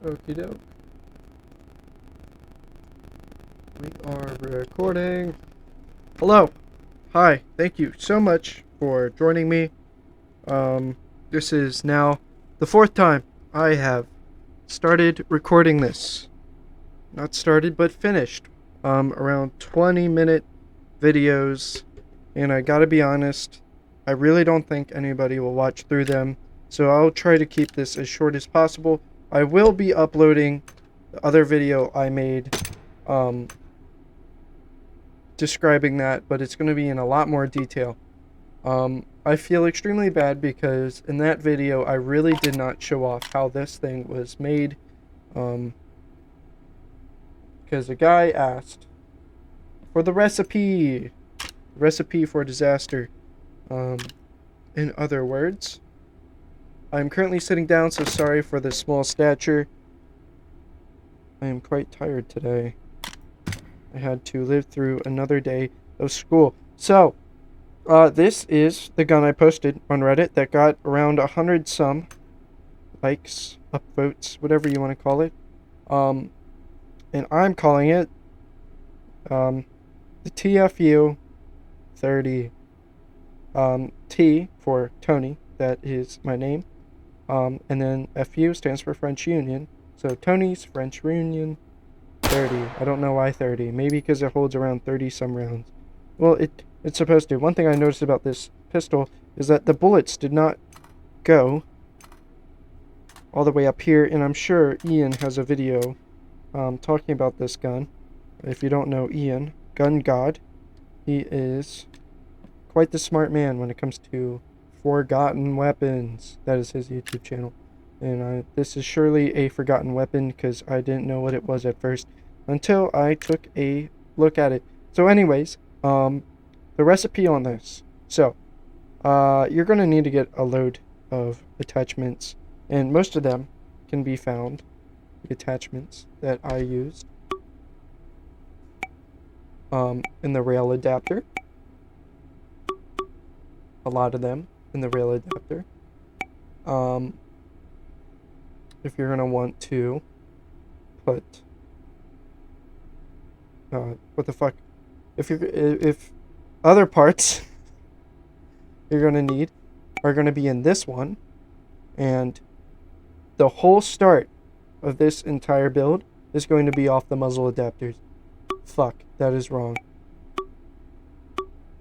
Okie doke. We are recording. Hello. Hi. Thank you so much for joining me. This is now the fourth time I have started recording this. Not started, but finished. Around 20-minute videos. And I gotta be honest, I really don't think anybody will watch through them. So I'll try to keep this as short as possible. I will be uploading the other video I made describing that, but it's going to be in a lot more detail. I feel extremely bad because in that video I really did not show off how this thing was made, because a guy asked for the recipe for disaster. In other words, I'm currently sitting down, so sorry for the small stature. I am quite tired today. I had to live through another day of school. So, this is the gun I posted on Reddit that got around 100 some likes, upvotes, whatever you want to call it. And I'm calling it the TFU32. T for Tony, that is my name. And then FU stands for French Union. So Tony's French Union 30. I don't know why 30. Maybe because it holds around 30 some rounds. Well, it's supposed to. One thing I noticed about this pistol is that the bullets did not go all the way up here. And I'm sure Ian has a video talking about this gun. If you don't know Ian, Gun God, he is quite the smart man when it comes to forgotten weapons. That is his YouTube channel. And this is surely a forgotten weapon because I didn't know what it was at first until I took a look at it. So anyways, the recipe on this. So, you're going to need to get a load of attachments, and most of them can be found, the attachments that I used, in the rail adapter. A lot of them in the rail adapter. If you're gonna want to put what the fuck, if other parts you're gonna need are gonna be in this one, and the whole start of this entire build is going to be off the muzzle adapters. Fuck, that is wrong.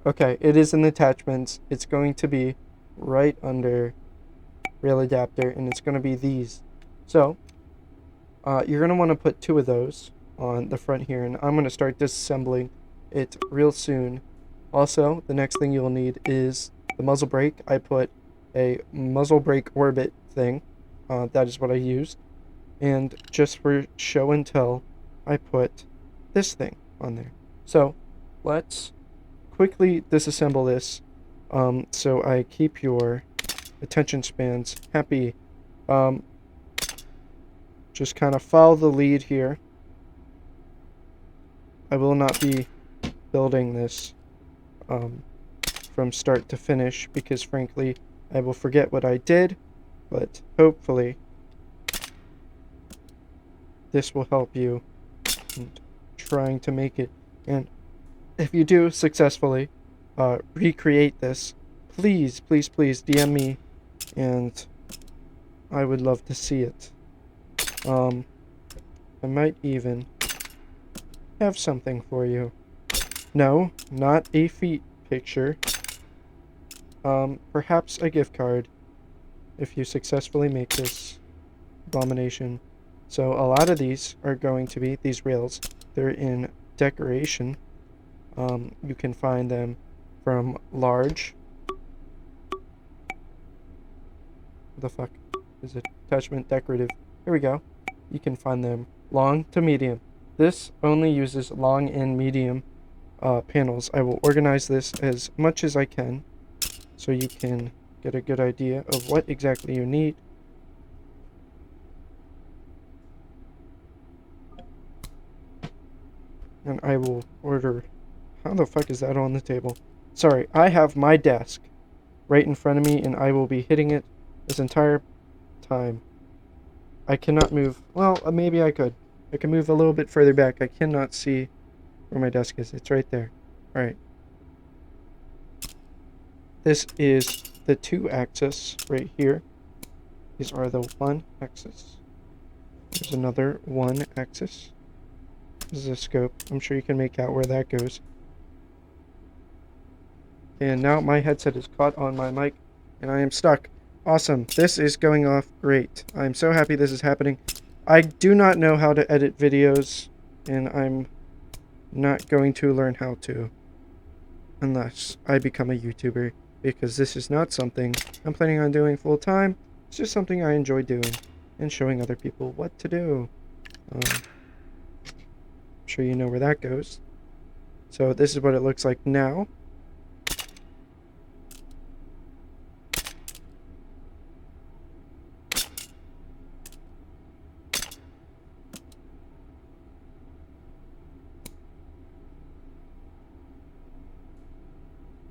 Okay, it is in the attachments. It's going to be right under rail adapter, and it's going to be these. So, you're going to want to put 2 of those on the front here, and I'm going to start disassembling it real soon. Also, the next thing you'll need is the muzzle brake. I put a muzzle brake orbit thing. That is what I used. And just for show and tell, I put this thing on there. So, let's quickly disassemble this, so I keep your attention spans happy. Just kind of follow the lead here. I will not be building this from start to finish because frankly I will forget what I did, but hopefully this will help you in trying to make it. And if you do successfully recreate this, please DM me, and I would love to see it. I might even have something for you. No, not a feet picture. Perhaps a gift card if you successfully make this abomination. So a lot of these are going to be these rails. They're in decoration. You can find them from large. What the fuck is it? Attachment decorative. Here we go. You can find them long to medium. This only uses long and medium panels. I will organize this as much as I can so you can get a good idea of what exactly you need. And I will order. How the fuck is that on the table? Sorry, I have my desk right in front of me, and I will be hitting it this entire time. I cannot move. Well, maybe I could. I can move a little bit further back. I cannot see where my desk is. It's right there. Alright. This is the 2-axis right here. These are the 1-axis. There's another 1-axis. This is a scope. I'm sure you can make out where that goes. And now my headset is caught on my mic, and I am stuck. Awesome. This is going off great. I'm so happy this is happening. I do not know how to edit videos, and I'm not going to learn how to unless I become a YouTuber, because this is not something I'm planning on doing full time. It's just something I enjoy doing and showing other people what to do. I'm sure you know where that goes. So this is what it looks like now.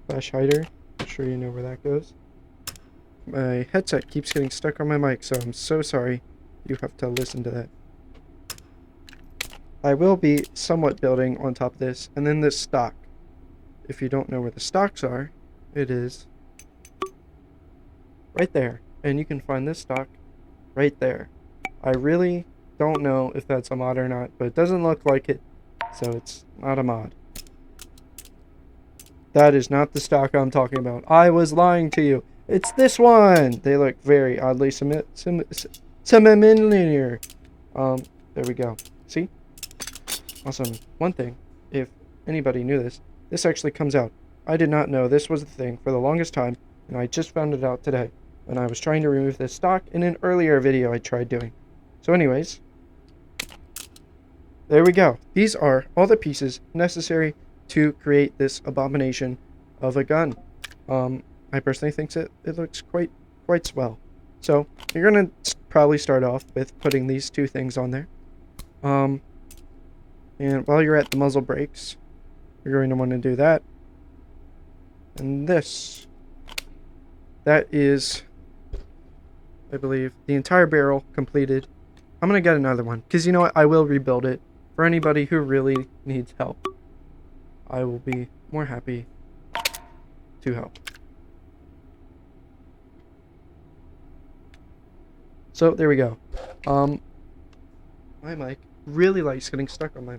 Flash hider. I'm sure you know where that goes. My headset keeps getting stuck on my mic, so I'm so sorry you have to listen to that. I will be somewhat building on top of this, and then this stock. If you don't know where the stocks are, it is right there. And you can find this stock right there. I really don't know if that's a mod or not, but it doesn't look like it, so it's not a mod. That is not the stock I'm talking about. I was lying to you. It's this one! They look very oddly similar. There we go. See? Awesome. One thing, if anybody knew this, this actually comes out. I did not know this was a thing for the longest time, and I just found it out today when I was trying to remove this stock in an earlier video I tried doing. So anyways, there we go. These are all the pieces necessary to create this abomination of a gun. I personally think it looks quite swell. So you're gonna probably start off with putting these two things on there. And while you're at the muzzle brakes, you're going to want to do that. And this. That is, I believe, the entire barrel completed. I'm going to get another one, because you know what? I will rebuild it for anybody who really needs help. I will be more happy to help. So, there we go. My mic really likes getting stuck on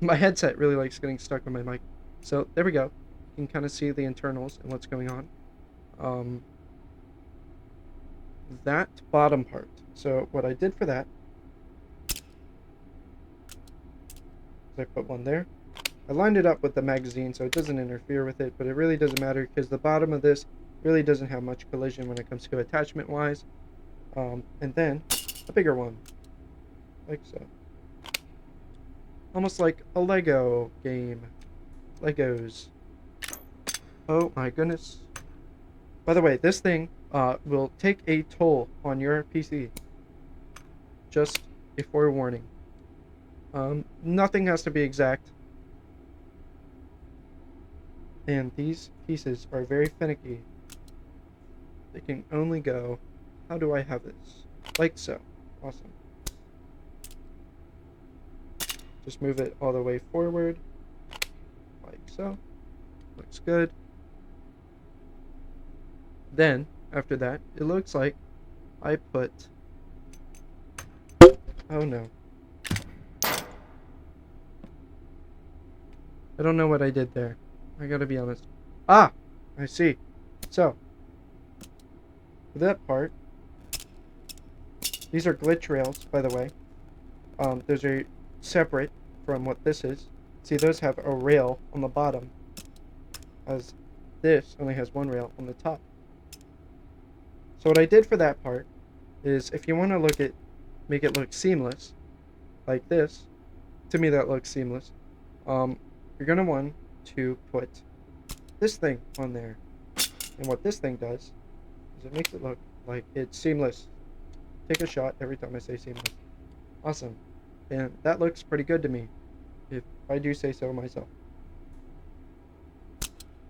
my headset really likes getting stuck on my mic. So, there we go. You can kind of see the internals and what's going on. That bottom part. So, what I did for that is I put one there. I lined it up with the magazine so it doesn't interfere with it, but it really doesn't matter because the bottom of this really doesn't have much collision when it comes to attachment wise. And then a bigger one, like so. Almost like a Lego game. Legos. Oh my goodness. By the way, this thing will take a toll on your PC. Just a forewarning. Nothing has to be exact. And these pieces are very finicky. They can only go, how do I have this? Like so. Awesome. Just move it all the way forward. Like so. Looks good. Then, after that, it looks like I put... Oh no. I don't know what I did there. I gotta be honest. Ah! I see. So, for that part, these are glitch rails, by the way. Those are separate from what this is. See, those have a rail on the bottom, as this only has one rail on the top. So what I did for that part is, if you want to make it look seamless, like this, to me that looks seamless, you're going to want to put this thing on there. And what this thing does is it makes it look like it's seamless. Take a shot every time I say seamless. Awesome. And that looks pretty good to me, if I do say so myself.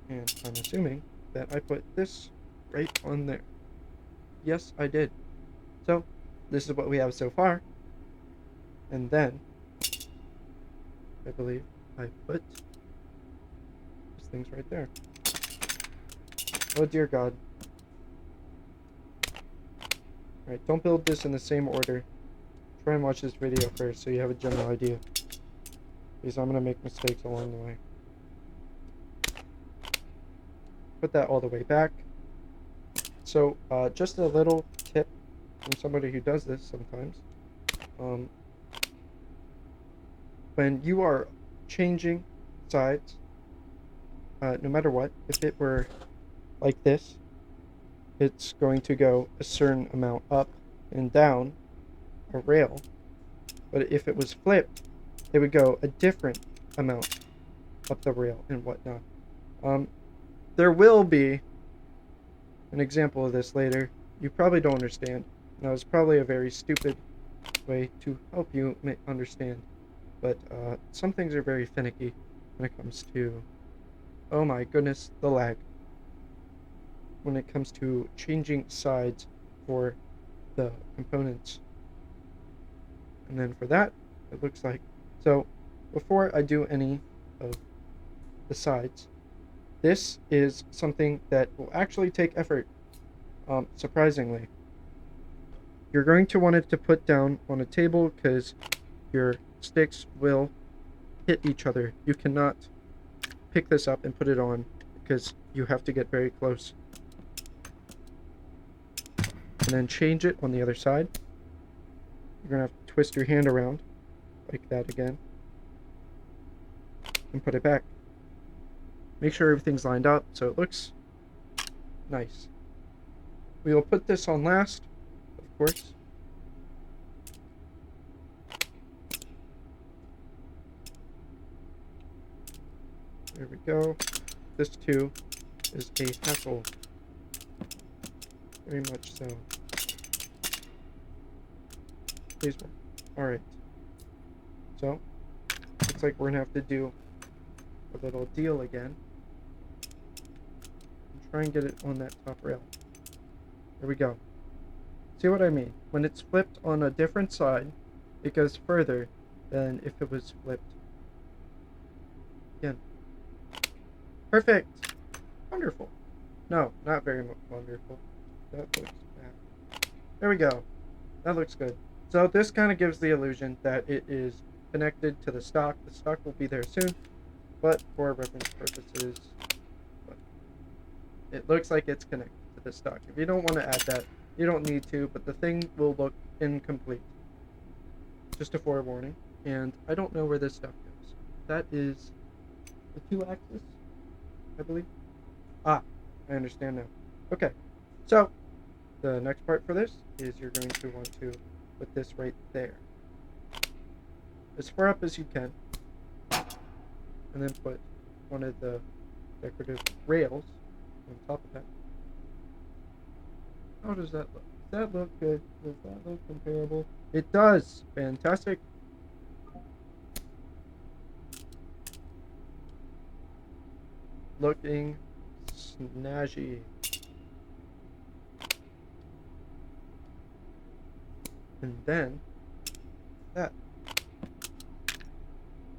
And I'm assuming that I put this right on there. Yes, I did. So, this is what we have so far. And then, I believe I put these things right there. Oh dear God. Alright, don't build this in the same order. Try and watch this video first so you have a general idea. Because I'm going to make mistakes along the way. Put that all the way back. So, just a little tip from somebody who does this sometimes. When you are changing sides, no matter what, if it were like this, it's going to go a certain amount up and down a rail. But if it was flipped, it would go a different amount up the rail and whatnot. There will be an example of this later. You probably don't understand. That was probably a very stupid way to help you understand. But some things are very finicky when it comes to, oh my goodness, the lag. When it comes to changing sides for the components. And then for that, it looks like, so before I do any of the sides, this is something that will actually take effort, surprisingly. You're going to want it to put down on a table because your sticks will hit each other. You cannot pick this up and put it on because you have to get very close. And then change it on the other side. You're going to have to twist your hand around like that again and put it back. Make sure everything's lined up so it looks nice. We will put this on last, of course. There we go. This too is a hassle. Very much so. Please work. Alright. So, looks like we're gonna have to do a little deal again. And try and get it on that top rail. There we go. See what I mean? When it's flipped on a different side, it goes further than if it was flipped. Again. Perfect! Wonderful. No, not very wonderful. That looks bad. There we go. That looks good. So this kind of gives the illusion that it is connected to the stock. The stock will be there soon, but for reference purposes, it looks like it's connected to the stock. If you don't want to add that, you don't need to, but the thing will look incomplete. Just a forewarning. And I don't know where this stuff goes. That is the 2-axis, I believe. Ah, I understand now. Okay, so the next part for this is you're going to want to put this right there. As far up as you can. And then put one of the decorative rails on top of that. How does that look? Does that look good? Does that look comparable? It does! Fantastic! Looking snazzy. And then that.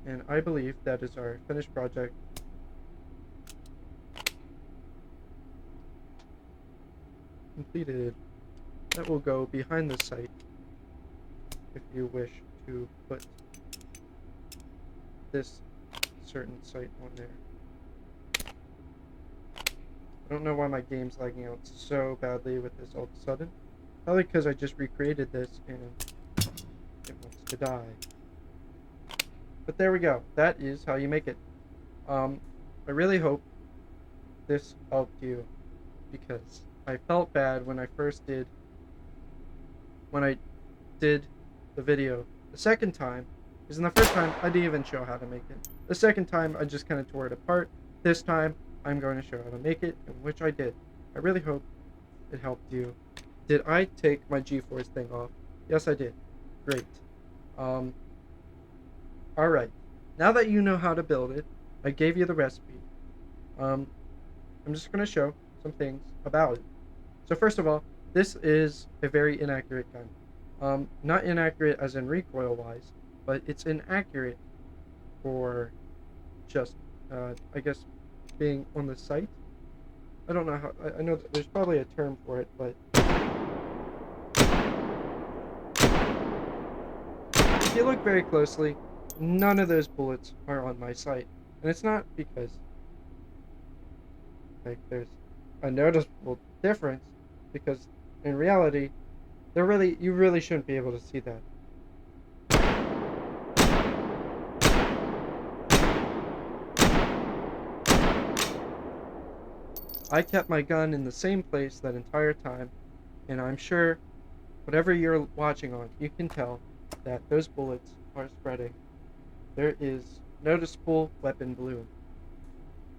And I believe that is our finished project. Completed. That will go behind the site if you wish to put this certain site on there. I don't know why my game's lagging out so badly with this all of a sudden. Probably because I just recreated this and it wants to die. But there we go. That is how you make it. I really hope this helped you because I felt bad when I did the video the second time, because in the first time I didn't even show how to make it. The second time I just kind of tore it apart. This time I'm going to show how to make it, and which I did. I really hope it helped you. Did I take my GeForce thing off? Yes, I did. Great. Alright. Now that you know how to build it, I gave you the recipe. I'm just going to show some things about it. So first of all, this is a very inaccurate gun. Not inaccurate as in recoil-wise, but it's inaccurate for just, I guess, being on the sight. I don't know how, I know that there's probably a term for it, but if you look very closely, none of those bullets are on my sight. And it's not because, like, there's a noticeable difference, because in reality, you really shouldn't be able to see that. I kept my gun in the same place that entire time, and I'm sure whatever you're watching on, you can tell that those bullets are spreading. There is noticeable weapon bloom.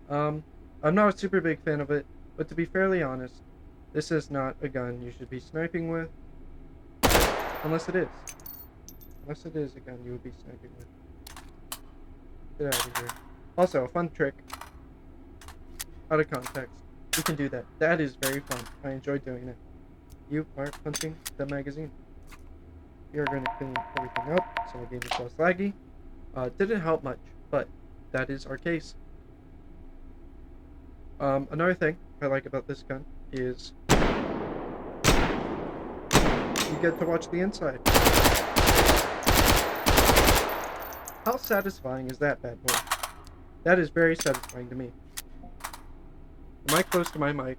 I'm not a super big fan of it, but to be fairly honest, this is not a gun you should be sniping with, unless it is. Unless it is a gun you would be sniping with. Get out of here. Also, a fun trick, out of context. You can do that. That is very fun. I enjoy doing it. You are punching the magazine. You're going to clean everything up, so my game is less laggy. Didn't help much, but that is our case. Another thing I like about this gun is you get to watch the inside. How satisfying is that, bad boy? That is very satisfying to me. Am I close to my mic?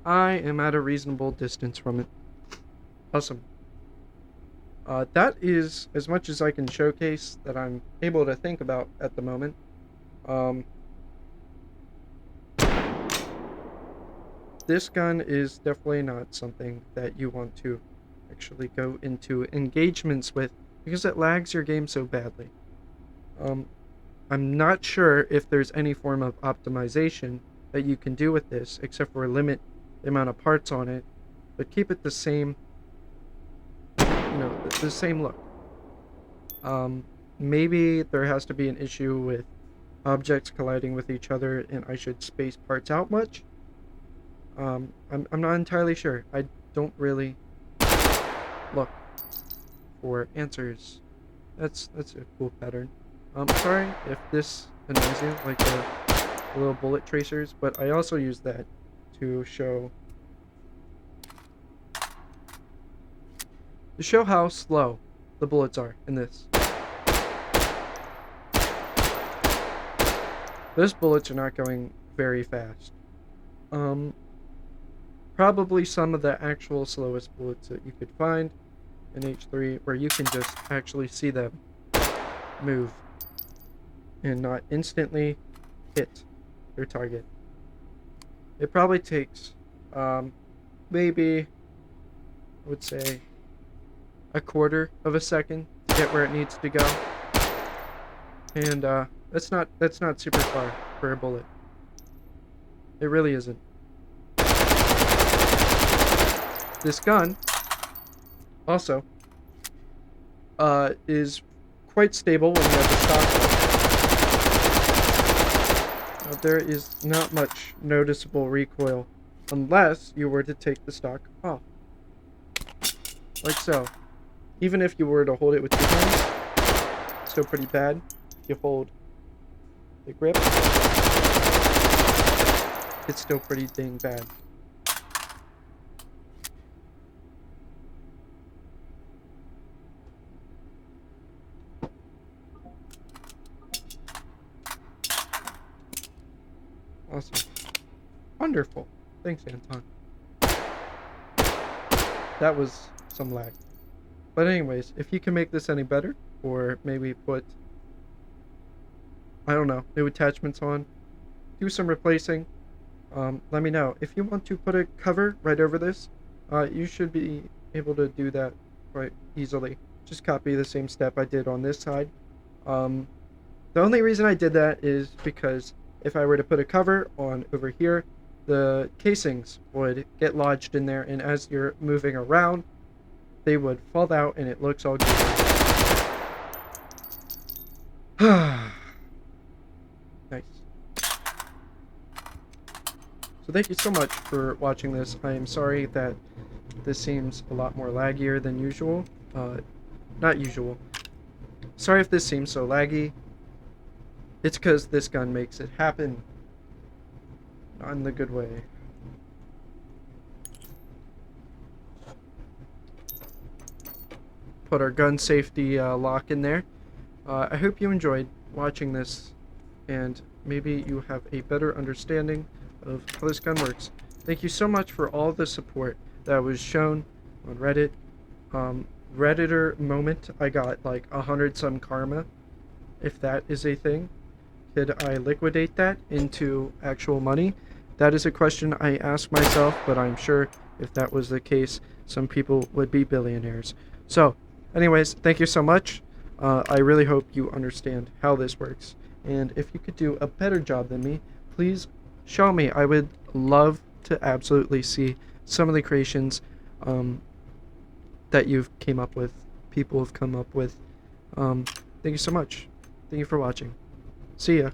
I am at a reasonable distance from it. Awesome. That is as much as I can showcase that I'm able to think about at the moment. This gun is definitely not something that you want to actually go into engagements with, because it lags your game so badly. I'm not sure if there's any form of optimization that you can do with this, except for limit the amount of parts on it, but keep it the same, the same look. Maybe there has to be an issue with objects colliding with each other, and I should space parts out much. I'm not entirely sure. I don't really look for answers. That's a cool pattern. Sorry if this annoys you, like the little bullet tracers, but I also use that to show how slow the bullets are in this. Those bullets are not going very fast. Probably some of the actual slowest bullets that you could find in H3, where you can just actually see them move and not instantly hit their target. It probably takes maybe, I would say, a quarter of a second to get where it needs to go, and that's not super far for a bullet. It really isn't. This gun also is quite stable when you have the stock on. There is not much noticeable recoil unless you were to take the stock off. Like so. Even if you were to hold it with your hands, it's still pretty bad. You hold the grip, it's still pretty dang bad. Awesome. Wonderful. Thanks, Anton. That was some lag. But anyways, if you can make this any better, or maybe put, I don't know, new attachments on, do some replacing, let me know. If you want to put a cover right over this, you should be able to do that quite easily. Just copy the same step I did on this side. The only reason I did that is because if I were to put a cover on over here, the casings would get lodged in there, and as you're moving around, they would fall out and it looks all good. Nice. So thank you so much for watching this. I am sorry that this seems a lot more laggier than usual. Not usual. Sorry if this seems so laggy. It's because this gun makes it happen. Not in the good way. Put our gun safety lock in there. I hope you enjoyed watching this, and maybe you have a better understanding of how this gun works. Thank you so much for all the support that was shown on Reddit. Redditor moment, I got like 100 some karma, if that is a thing. Could I liquidate that into actual money? That is a question I ask myself, but I'm sure if that was the case, some people would be billionaires. So, anyways, thank you so much. I really hope you understand how this works. And if you could do a better job than me, please show me. I would love to absolutely see some of the creations that you've came up with, people have come up with. Thank you so much. Thank you for watching. See ya.